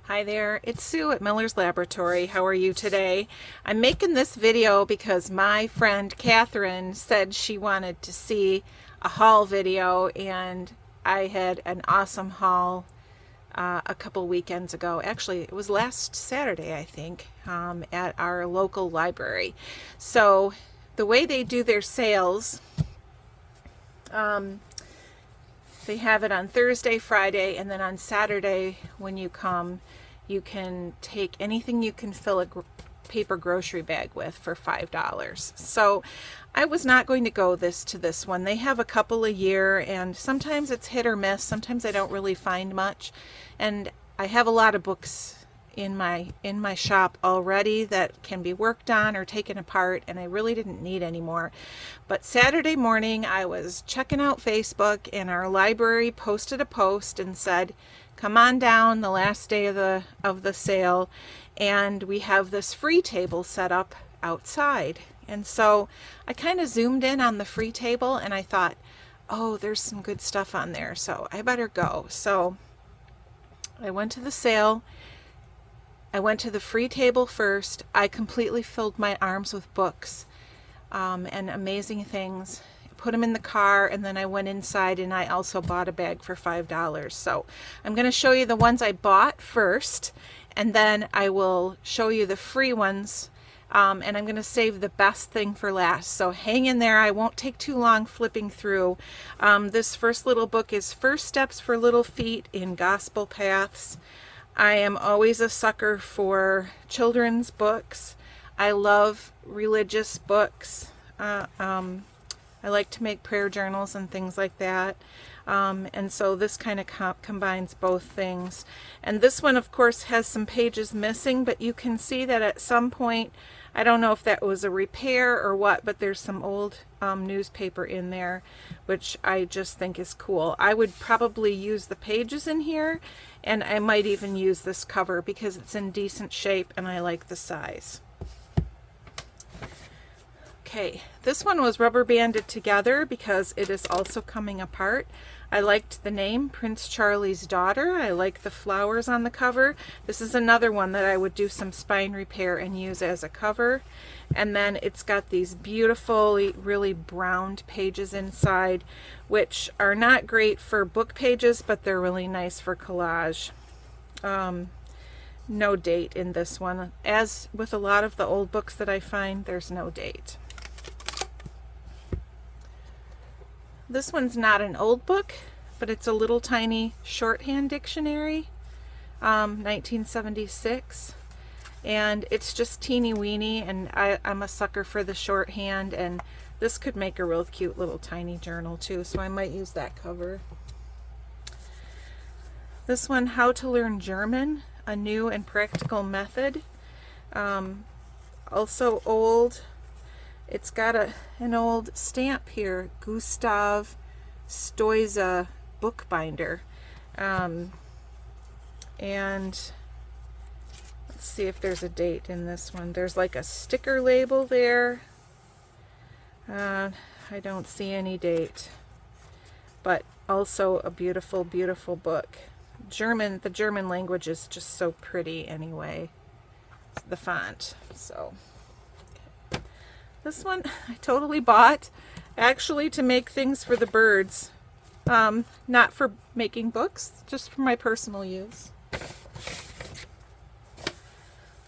Hi there, it's Sue at Miller's Laboratory. How are you today? I'm making this video because my friend Katherine said she wanted to see a haul video, and I had an awesome haul a couple weekends ago. Actually, it was last Saturday, I think, at our local library. So the way they do their sales, they have it on Thursday, Friday, and then on Saturday when you come, you can take anything you can fill a paper grocery bag with for $5. So I was not going to go to this one. They have a couple a year, and sometimes it's hit or miss. Sometimes I don't really find much. And I have a lot of books in my shop already that can be worked on or taken apart, and I really didn't need any more. But Saturday morning I was checking out Facebook, and our library posted a post and said, come on down, the last day of the sale, and we have this free table set up outside. And so I kind of zoomed in on the free table, and I thought, oh, there's some good stuff on there, so I better go. So I went to the sale. I went to the free table first. I completely filled my arms with books and amazing things. Put them in the car, and then I went inside and I also bought a bag for $5. So I'm going to show you the ones I bought first, and then I will show you the free ones, and I'm going to save the best thing for last. So hang in there. I won't take too long flipping through. This first little book is First Steps for Little Feet in Gospel Paths. I am always a sucker for children's books. I love religious books. I like to make prayer journals and things like that. And so this kind of combines both things. And this one, of course, has some pages missing, but you can see that at some point, I don't know if that was a repair or what, but there's some old newspaper in there, which I just think is cool. I would probably use the pages in here, and I might even use this cover because it's in decent shape and I like the size. Okay, this one was rubber banded together because it is also coming apart. I liked the name, Prince Charlie's Daughter. I like the flowers on the cover. This is another one that I would do some spine repair and use as a cover. And then it's got these beautiful, really browned pages inside, which are not great for book pages, but they're really nice for collage. No date in this one. As with a lot of the old books that I find, there's no date. This one's not an old book, but it's a little tiny shorthand dictionary, 1976, and it's just teeny weeny, and I'm a sucker for the shorthand, and this could make a real cute little tiny journal too, so I might use that cover. This one, How to Learn German, a New and Practical Method, also old. It's got an old stamp here, Gustav Stoiza bookbinder. And let's see if there's a date in this one. There's like a sticker label there. I don't see any date, but also a beautiful, beautiful book. The German language is just so pretty anyway, the font. So this one I totally bought, actually, to make things for the birds. Not for making books, just for my personal use.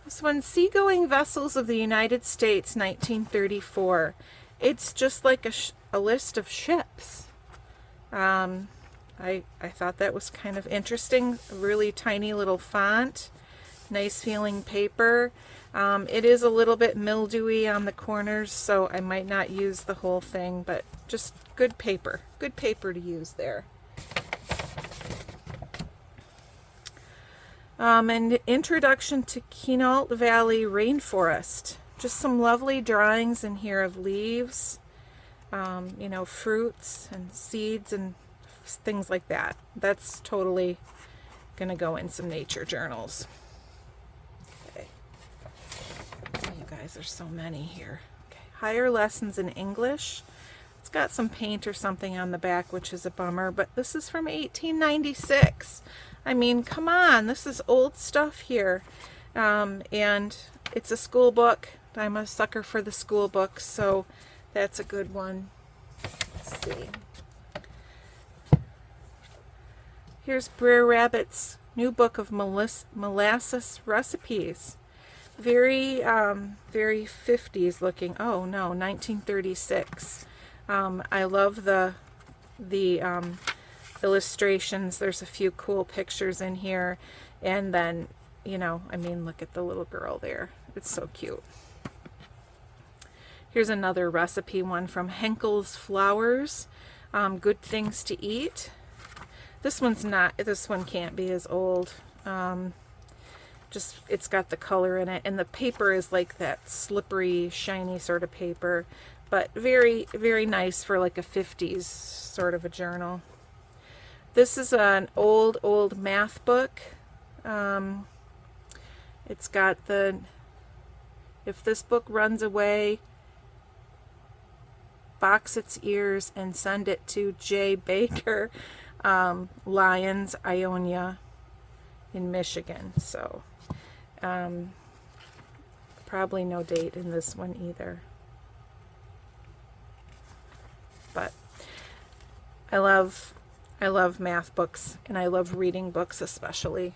This one, Seagoing Vessels of the United States, 1934. It's just like a list of ships. I thought that was kind of interesting. A really tiny little font. Nice feeling paper. It is a little bit mildewy on the corners, so I might not use the whole thing, but just good paper to use there. An Introduction to Quinault Valley Rainforest. Just some lovely drawings in here of leaves, fruits and seeds and things like that. That's totally going to go in some nature journals. There's so many here. Okay. Higher Lessons in English. It's got some paint or something on the back, which is a bummer, but this is from 1896. I mean, come on, this is old stuff here. And it's a school book. I'm a sucker for the school books, so that's a good one. Let's see. Here's Brer Rabbit's new book of molasses recipes. Very, very 50s looking. Oh no, 1936. I love the illustrations. There's a few cool pictures in here, and then, you know, I mean, look at the little girl there. It's so cute. Here's another recipe one from Henkel's Flowers. Good Things to Eat. This one can't be as old. Just, it's got the color in it, and the paper is like that slippery, shiny sort of paper, but very, very nice for like a 50s sort of a journal. This is an old math book. It's got the, if this book runs away, box its ears and send it to J. Baker, Lyons, Ionia in Michigan. So probably no date in this one either. But I love math books, and I love reading books especially.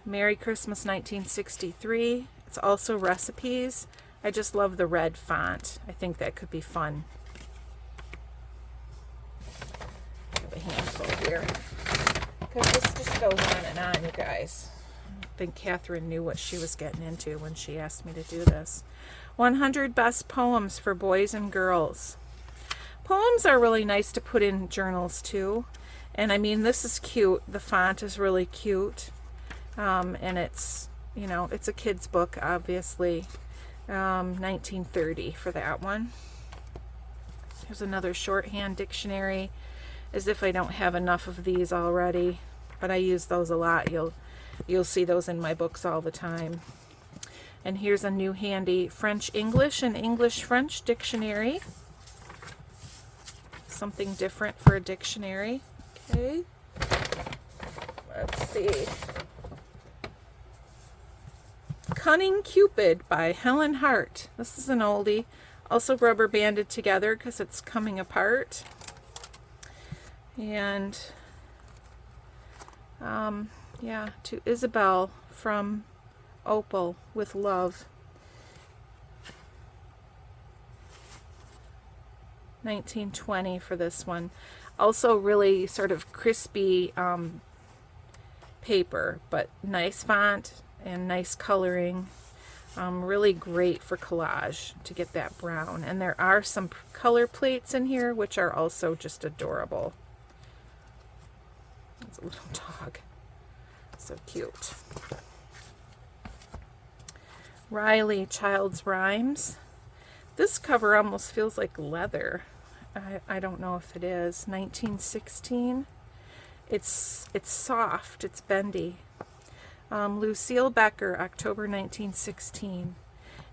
Merry Christmas 1963. It's also recipes. I just love the red font. I think that could be fun. I have a handful here, because this just goes on and on, you guys. I think Katherine knew what she was getting into when she asked me to do this. 100 Best Poems for Boys and Girls. Poems are really nice to put in journals too. And I mean, this is cute. The font is really cute. And it's, you know, it's a kid's book, obviously. 1930 for that one. Here's another shorthand dictionary, as if I don't have enough of these already, but I use those a lot. You'll see those in my books all the time. And here's a new handy French-English and English-French dictionary. Something different for a dictionary. Okay. Let's see. Cunning Cupid by Helen Hart. This is an oldie. Also rubber banded together because it's coming apart. And yeah, to Isabel from Opal with Love. 1920 for this one. Also really sort of crispy paper, but nice font and nice coloring. Really great for collage to get that brown. And there are some color plates in here which are also just adorable. It's a little dog. So cute. Riley Child's Rhymes. This cover almost feels like leather. I don't know if it is. 1916. It's soft. It's bendy. Lucille Becker, October 1916.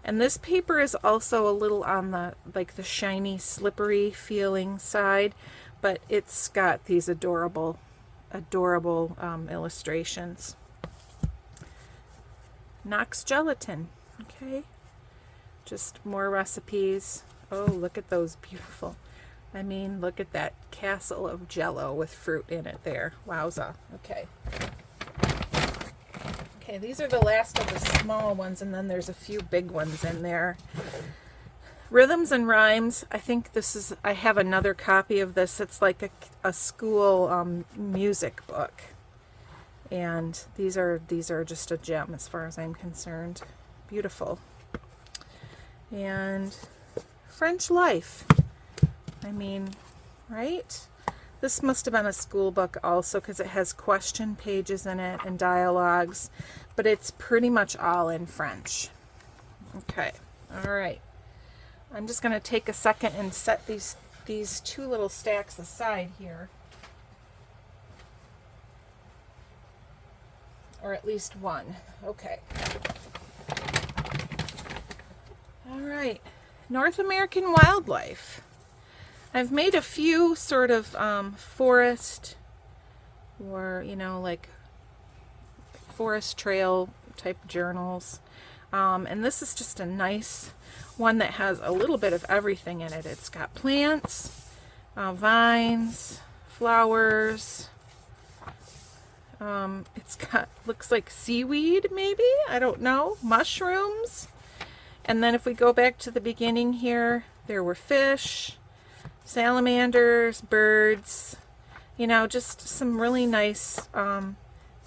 And this paper is also a little on the the shiny, slippery feeling side, but it's got these adorable illustrations. Knox Gelatin. Okay. Just more recipes. Oh, look at those beautiful. I mean, look at that castle of Jell-O with fruit in it there. Wowza. Okay. Okay, these are the last of the small ones, and then there's a few big ones in there. Rhythms and Rhymes. I think this is, I have another copy of this. It's like a school music book. And these are just a gem as far as I'm concerned. Beautiful. And French Life. I mean, right? This must have been a school book also, because it has question pages in it and dialogues, but it's pretty much all in French. Okay, all right. I'm just going to take a second and set these two little stacks aside here. Or at least one. Okay. All right. North American Wildlife. I've made a few sort of forest or, you know, like forest trail type journals. And this is just a nice one that has a little bit of everything in it. It's got plants, vines, flowers. It's got, looks like seaweed maybe, I don't know, mushrooms. And then if we go back to the beginning here, there were fish, salamanders, birds, you know, just some really nice,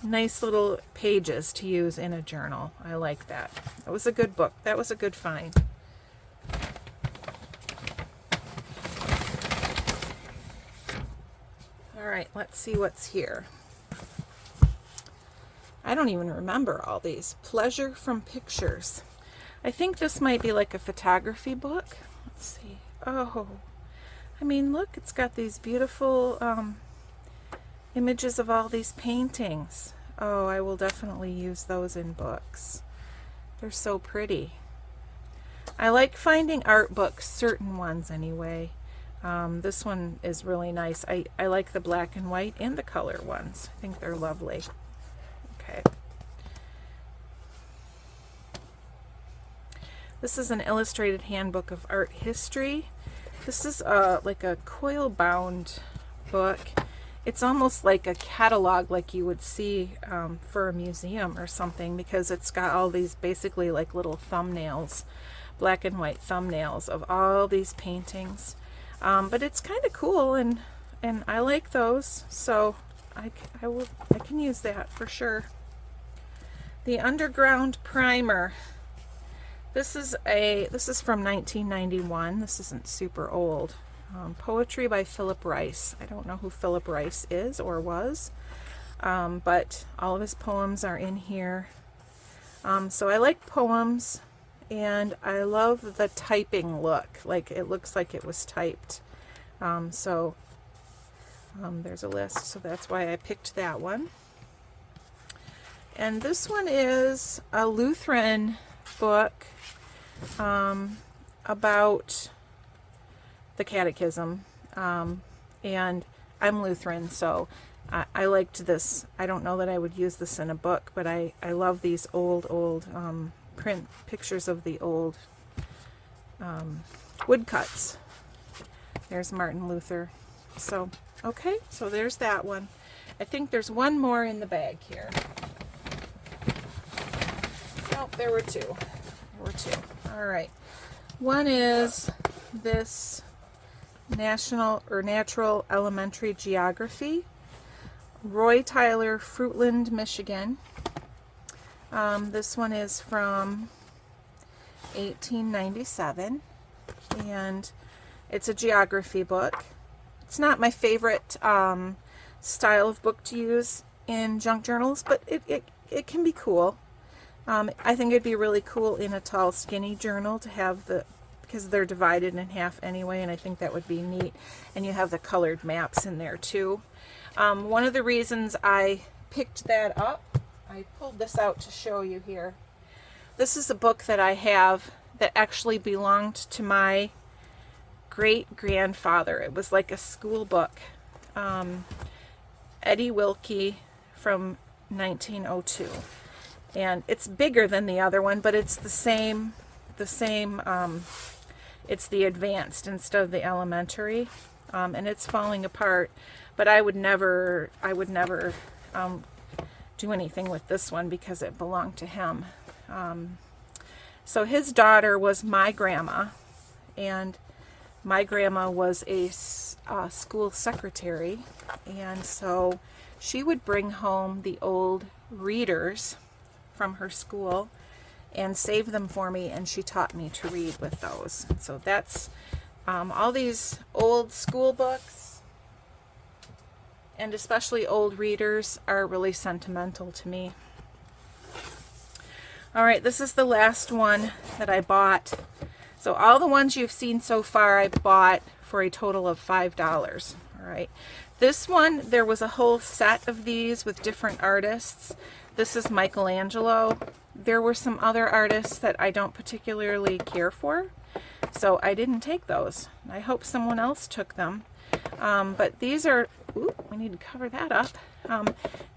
nice little pages to use in a journal. I like that. That was a good book. That was a good find. All right, let's see what's here. I don't even remember all these. Pleasure from Pictures. I think this might be like a photography book. Let's see. Oh, I mean, look, it's got these beautiful images of all these paintings. Oh, I will definitely use those in books. They're so pretty. I like finding art books, certain ones anyway. This one is really nice. I like the black and white and the color ones. I think they're lovely. Okay. This is an illustrated handbook of art history. This is like a coil bound book. It's almost like a catalog like you would see for a museum or something, because it's got all these basically like little thumbnails, black and white thumbnails of all these paintings. But it's kind of cool, and I like those, so I can use that for sure. The Underground Primer. This is from 1991. This isn't super old. Poetry by Philip Rice. I don't know who Philip Rice is or was, but all of his poems are in here. So I like poems, and I love the typing look. Like, it looks like it was typed. There's a list, so that's why I picked that one. And this one is a Lutheran book about the catechism, and I'm Lutheran, so I liked this. I don't know that I would use this in a book, but I love these old print pictures of the old woodcuts. There's Martin Luther. So, okay, so there's that one. I think there's one more in the bag here. Nope, there were two. There were two. All right. One is this Natural Elementary Geography, Roy Tyler, Fruitland, Michigan. This one is from 1897, and it's a geography book. It's not my favorite style of book to use in junk journals, but it can be cool. I think it'd be really cool in a tall, skinny journal to have because they're divided in half anyway, and I think that would be neat. And you have the colored maps in there too. One of the reasons I picked that up, I pulled this out to show you here. This is a book that I have that actually belonged to my great-grandfather. It was like a school book. Eddie Wilkie from 1902. And it's bigger than the other one, but it's the same, it's the advanced instead of the elementary, and it's falling apart, but I would never do anything with this one because it belonged to him. So his daughter was my grandma, and my grandma was a school secretary, and so she would bring home the old readers from her school and save them for me, and she taught me to read with those. So that's all these old school books, and especially old readers, are really sentimental to me. All right, this is the last one that I bought. So all the ones you've seen so far I bought for a total of $5. All right, this one, there was a whole set of these with different artists. This is Michelangelo. There were some other artists that I don't particularly care for. So I didn't take those. I hope someone else took them. But these are, ooh, we need to cover that up.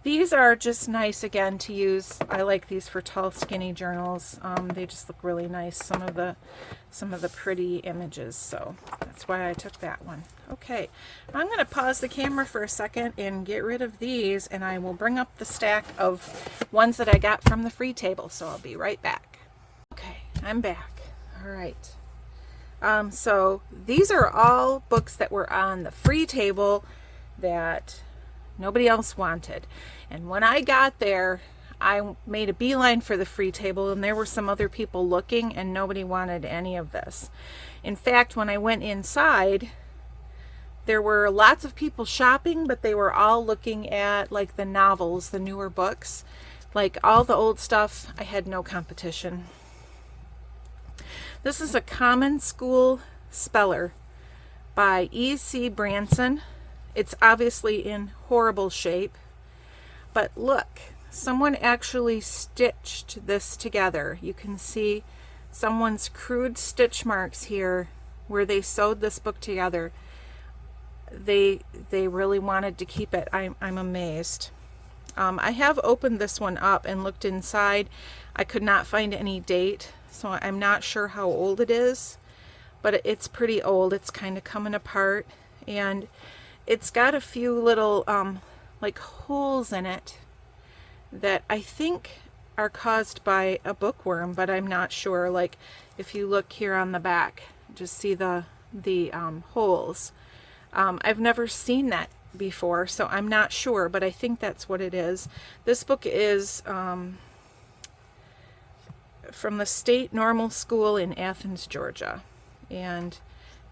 These are just nice again to use. I like these for tall, skinny journals. They just look really nice. Some of the pretty images. So that's why I took that one. Okay, I'm going to pause the camera for a second and get rid of these, and I will bring up the stack of ones that I got from the free table. So I'll be right back. Okay, I'm back. All right. So these are all books that were on the free table that nobody else wanted. And when I got there, I made a beeline for the free table, and there were some other people looking, and nobody wanted any of this. In fact, when I went inside, there were lots of people shopping, but they were all looking at like the novels, the newer books. Like all the old stuff, I had no competition. This is a Common School Speller by E.C. Branson. It's obviously in horrible shape, but look, someone actually stitched this together. You can see someone's crude stitch marks here where they sewed this book together. They really wanted to keep it. I'm amazed. I have opened this one up and looked inside. I could not find any date, so I'm not sure how old it is, but it's pretty old. It's kind of coming apart, and it's got a few little like holes in it that I think are caused by a bookworm, but I'm not sure. Like if you look here on the back, just see the holes. I've never seen that before, so I'm not sure, but I think that's what it is. This book is from the State Normal School in Athens, Georgia, and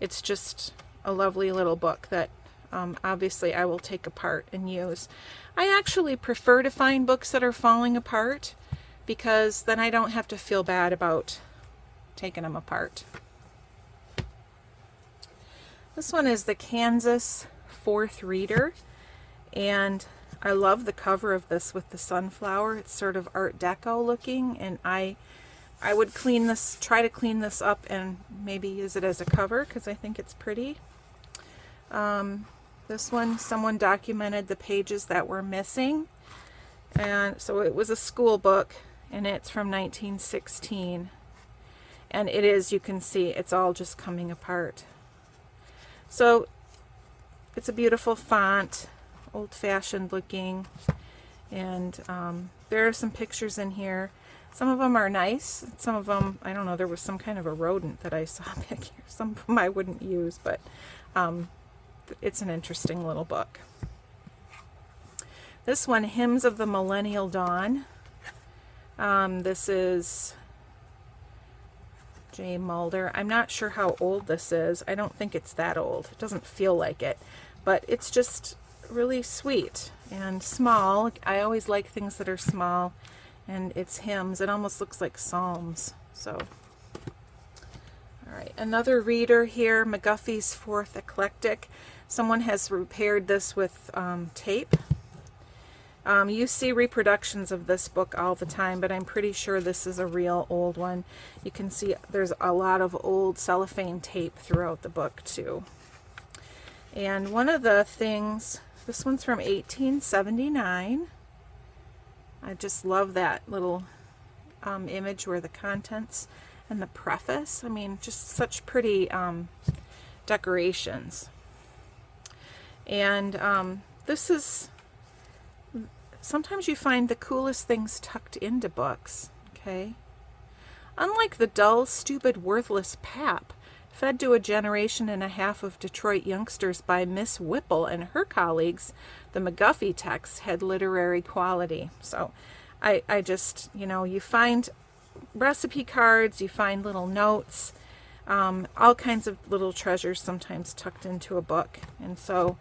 it's just a lovely little book that obviously I will take apart and use. I actually prefer to find books that are falling apart, because then I don't have to feel bad about taking them apart. This one is the Kansas Fourth Reader, and I love the cover of this with the sunflower. It's sort of Art Deco looking, and I would try to clean this up and maybe use it as a cover because I think it's pretty. This one, someone documented the pages that were missing, and so it was a school book, and it's from 1916, and it is, you can see, it's all just coming apart. So it's a beautiful font, old-fashioned looking, and there are some pictures in here. Some of them are nice. Some of them, I don't know, there was some kind of a rodent that I saw back here. Some of them I wouldn't use, but it's an interesting little book. This one, Hymns of the Millennial Dawn. This is J. Mulder. I'm not sure how old this is. I don't think it's that old. It doesn't feel like it, but it's just really sweet and small. I always like things that are small, and it's hymns. It almost looks like psalms. So, all right, another reader here, McGuffey's Fourth Eclectic. Someone has repaired this with tape. You see reproductions of this book all the time, but I'm pretty sure this is a real old one. You can see there's a lot of old cellophane tape throughout the book too. And one of the things, this one's from 1879. I just love that little image where the contents and the preface, I mean, just such pretty decorations. And this is, sometimes you find the coolest things tucked into books, okay? Unlike the dull, stupid, worthless pap fed to a generation and a half of Detroit youngsters by Miss Whipple and her colleagues, the McGuffey text had literary quality. So I just, you know, you find recipe cards, you find little notes, all kinds of little treasures sometimes tucked into a book. And so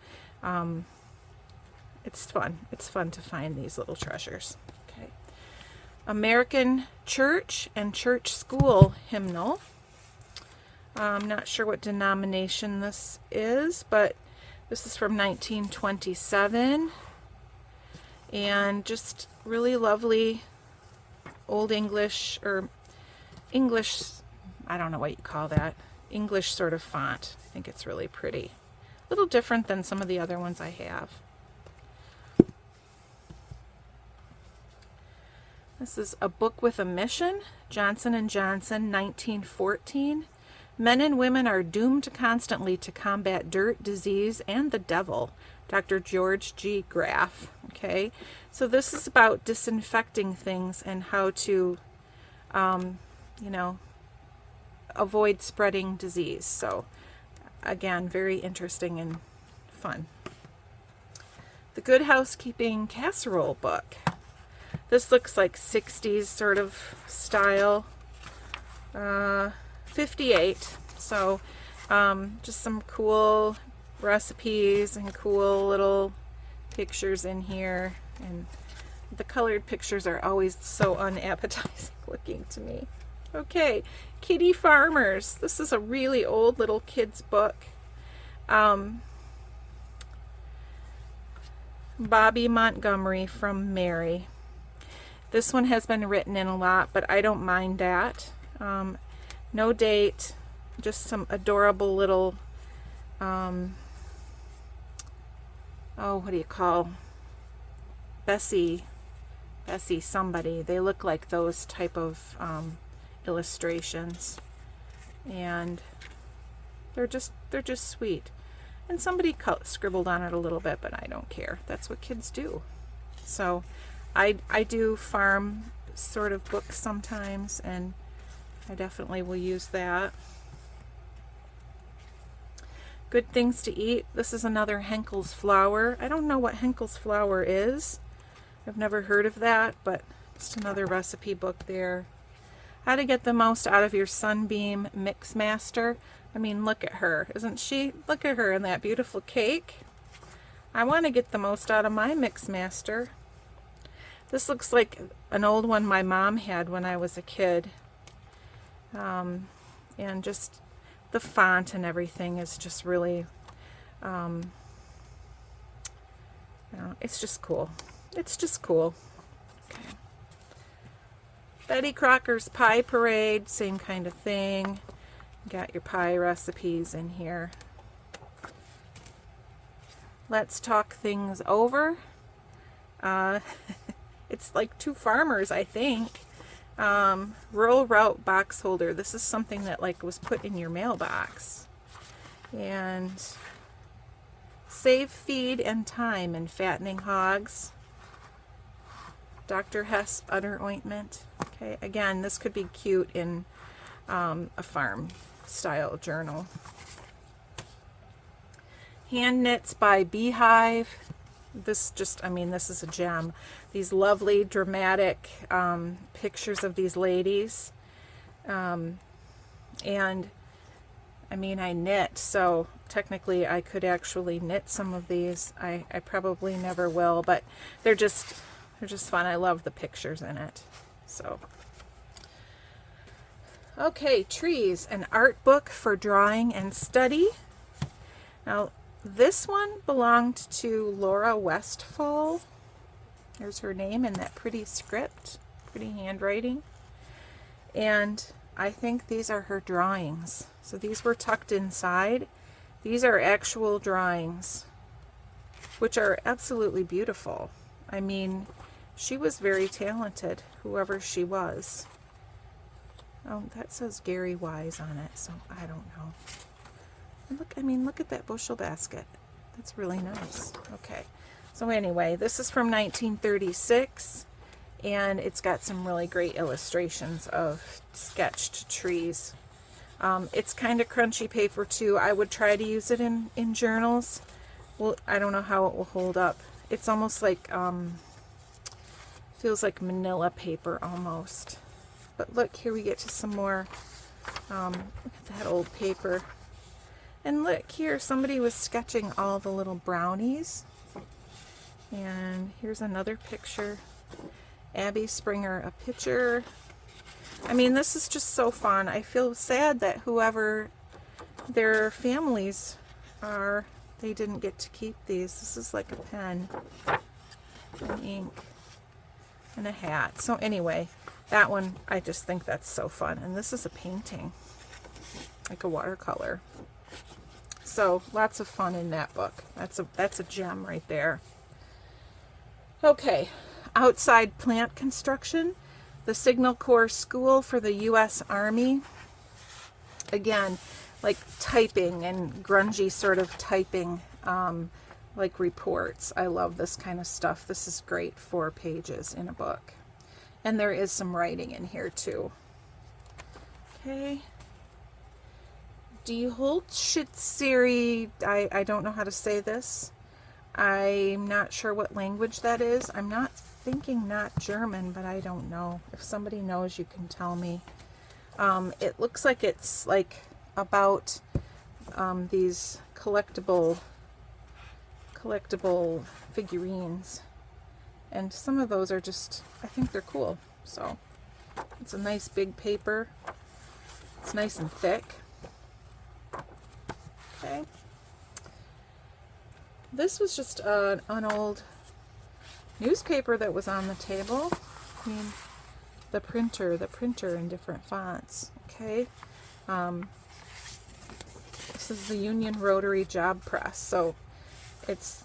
it's fun. It's fun to find these little treasures. Okay. American Church and Church School Hymnal. I'm not sure what denomination this is, but this is from 1927. And just really lovely Old English, or English, I don't know what you call that, English sort of font. I think it's really pretty. A little different than some of the other ones I have. This is A Book with a Mission, Johnson & Johnson, 1914. Men and women are doomed constantly to combat dirt, disease, and the devil. Dr. George G. Graff. Okay, so this is about disinfecting things and how to, you know, avoid spreading disease. So, again, very interesting and fun. The Good Housekeeping Casserole book. This looks like 60s sort of style. 58. So just some cool recipes and cool little pictures in here. And the colored pictures are always so unappetizing looking to me. Okay, Kitty Farmers. This is a really old little kid's book. Bobby Montgomery from Mary. This one has been written in a lot, but I don't mind that. No date, just some adorable little, oh, what do you call, Bessie somebody. They look like those type of illustrations, and they're just sweet. And somebody scribbled on it a little bit, but I don't care. That's what kids do. So I do farm sort of books sometimes, and I definitely will use that. Good Things to Eat. This is another Henkel's Flour. I don't know what Henkel's Flour is. I've never heard of that, but just another recipe book there. How to get the most out of your Sunbeam Mix Master. I mean, look at her. Isn't she? Look at her in that beautiful cake. I want to get the most out of my Mix Master. This looks like an old one my mom had when I was a kid. And just the font and everything is just really, you know, it's just cool. It's just cool. Okay. Betty Crocker's Pie Parade, same kind of thing. Got your pie recipes in here. Let's Talk Things Over. It's like two farmers, I think. Rural Route box holder. This is something that like was put in your mailbox. And Save Feed and Time in Fattening Hogs. Dr. Hess Udder Ointment. Okay, again, this could be cute in a farm style journal. Hand Knits by Beehive. This just, I mean, this is a gem. These lovely dramatic pictures of these ladies. And I mean, I knit, so technically I could actually knit some of these. I probably never will, but they're just fun. I love the pictures in it. So okay, Trees, an art book for drawing and study. Now this one belonged to Laura Westfall. There's her name in that pretty script, pretty handwriting. And I think these are her drawings. So these were tucked inside. These are actual drawings, which are absolutely beautiful. I mean, she was very talented, whoever she was. Oh, that says Gary Wise on it, so I don't know. Look, I mean, look at that bushel basket. That's really nice. Okay. So anyway, this is from 1936, and it's got some really great illustrations of sketched trees. It's kind of crunchy paper too. I would try to use it in journals. Well, I don't know how it will hold up. It's almost like, feels like manila paper almost. But look, here we get to some more, look at that old paper. And look here, somebody was sketching all the little brownies. And here's another picture. Abby Springer, a picture. I mean, this is just so fun. I feel sad that whoever their families are, they didn't get to keep these. This is like a pen and ink and a hat. So anyway, that one, I just think that's so fun. And this is a painting. like a watercolor. So lots of fun in that book. That's a gem right there. Okay, outside plant construction, the Signal Corps School for the U.S. Army. Again, like typing and grungy sort of typing, like reports. I love this kind of stuff. This is great, 4 pages in a book. And there is some writing in here too. Okay. Die Holzschittsserie, I don't know how to say this. I'm not sure what language that is. I'm not thinking not German, but I don't know. If somebody knows, you can tell me. It looks like it's like about these collectible figurines. And some of those are just, I think they're cool. So it's a nice big paper. It's nice and thick. Okay. This was just an old newspaper that was on the table. I mean, the printer in different fonts. Okay. This is the Union Rotary Job Press. So it's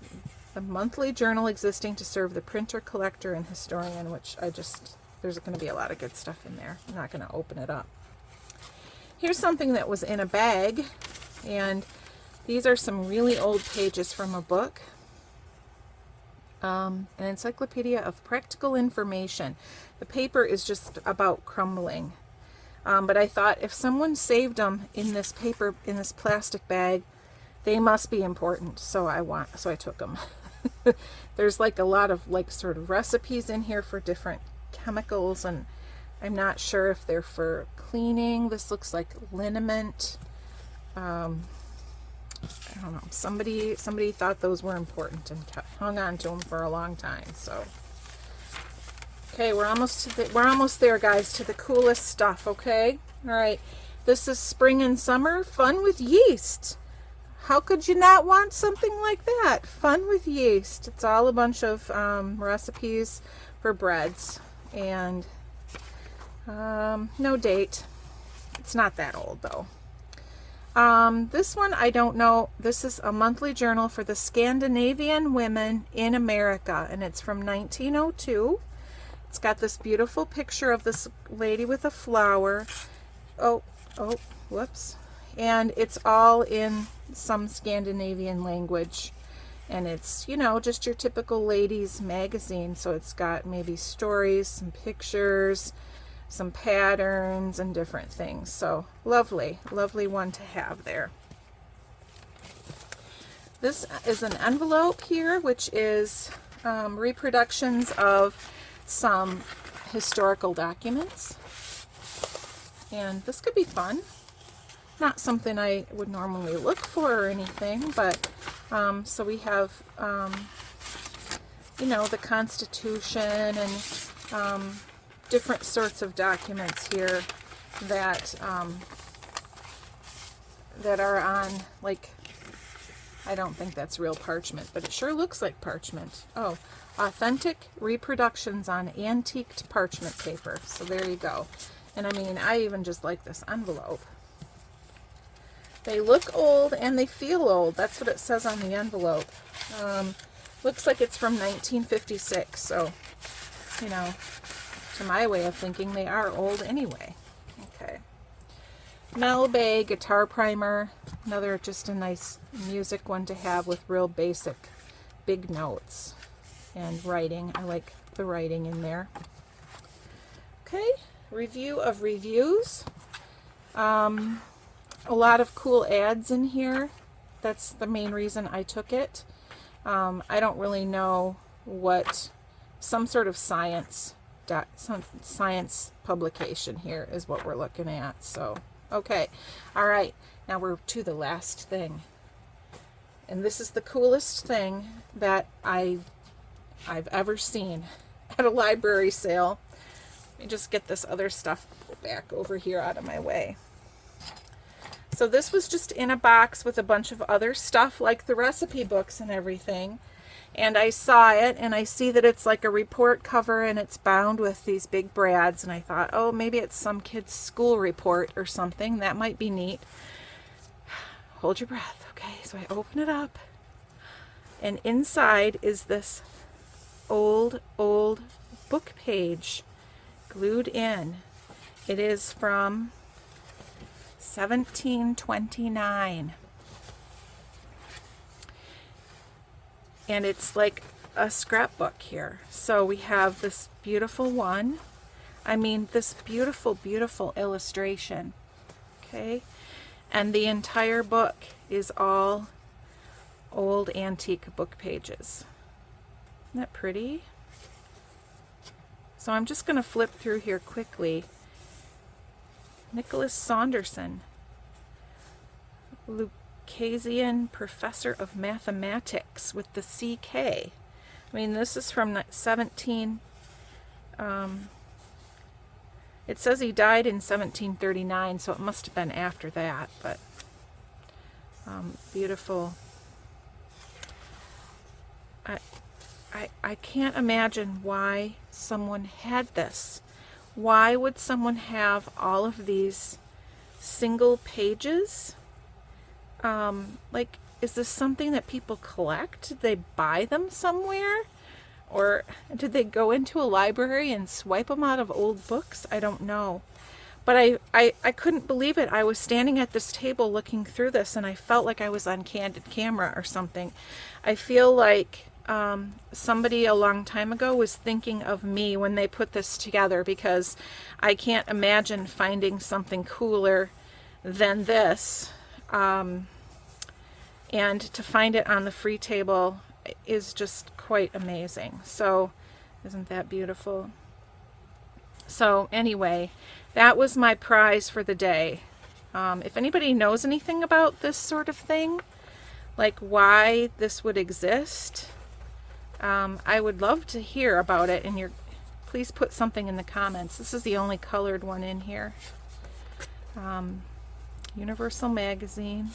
a monthly journal existing to serve the printer, collector, and historian, which there's going to be a lot of good stuff in there. I'm not going to open it up. Here's something that was in a bag, and these are some really old pages from a book. An encyclopedia of practical information. The paper is just about crumbling. But I thought if someone saved them in this paper, in this plastic bag, they must be important. So I took them. There's like a lot of like sort of recipes in here for different chemicals, and I'm not sure if they're for cleaning. This looks like liniment. I don't know. Somebody thought those were important and hung on to them for a long time. So, okay, we're almost there, guys, to the coolest stuff. Okay, all right. This is spring and summer fun with yeast. How could you not want something like that? Fun with yeast. It's all a bunch of recipes for breads, and no date. It's not that old though. This one, I don't know. This is a monthly journal for the Scandinavian women in America, and it's from 1902. It's got this beautiful picture of this lady with a flower. Oh, whoops. And it's all in some Scandinavian language. And it's, just your typical ladies magazine. So it's got maybe stories, some pictures, some patterns, and different things. So lovely one to have there. This is an envelope here, which is reproductions of some historical documents. And this could be fun. Not something I would normally look for or anything, but so we have, the Constitution and different sorts of documents here that that are on, like, I don't think that's real parchment, but it sure looks like parchment. Oh, authentic reproductions on antiqued parchment paper. So there you go. And I mean, I even just like this envelope. They look old and they feel old. That's what it says on the envelope. Looks like it's from 1956. So, to my way of thinking, they are old anyway. Okay. Mel Bay guitar primer. Another just a nice music one to have with real basic big notes and writing. I like the writing in there. Okay. Review of reviews. A lot of cool ads in here. That's the main reason I took it. I don't really know what, some sort of science publication here is what we're looking at. So, okay. All right. Now we're to the last thing. And this is the coolest thing that I've ever seen at a library sale. Let me just get this other stuff back over here out of my way. So this was just in a box with a bunch of other stuff like the recipe books and everything. And I saw it, and I see that it's like a report cover, and it's bound with these big brads, and I thought, oh, maybe it's some kid's school report or something. That might be neat. Hold your breath. Okay, so I open it up, and inside is this old book page glued in. It is from 1729. And it's like a scrapbook here. So we have this beautiful one. I mean, this beautiful, beautiful illustration. Okay? And the entire book is all old antique book pages. Isn't that pretty? So I'm just going to flip through here quickly. Nicholas Saunderson, Lucasian Professor of Mathematics with the CK. I mean, this is from 17... it says he died in 1739, so it must have been after that, but beautiful. I can't imagine why someone had this. Why would someone have all of these single pages? Like, is this something that people collect? Did they buy them somewhere? Or did they go into a library and swipe them out of old books? I don't know. But I couldn't believe it. I was standing at this table looking through this, and I felt like I was on candid camera or something. I feel like somebody a long time ago was thinking of me when they put this together, because I can't imagine finding something cooler than this. And to find it on the free table is just quite amazing. So isn't that beautiful? So anyway, that was my prize for the day. If anybody knows anything about this sort of thing, like why this would exist, I would love to hear about it, and please put something in the comments. This is the only colored one in here. Universal Magazine,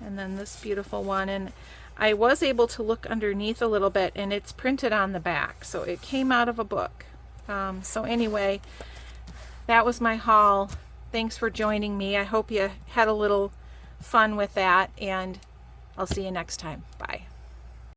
and then this beautiful one. And I was able to look underneath a little bit, and it's printed on the back, so it came out of a book. So anyway, that was my haul. Thanks for joining me. I hope you had a little fun with that, and I'll see you next time. Bye.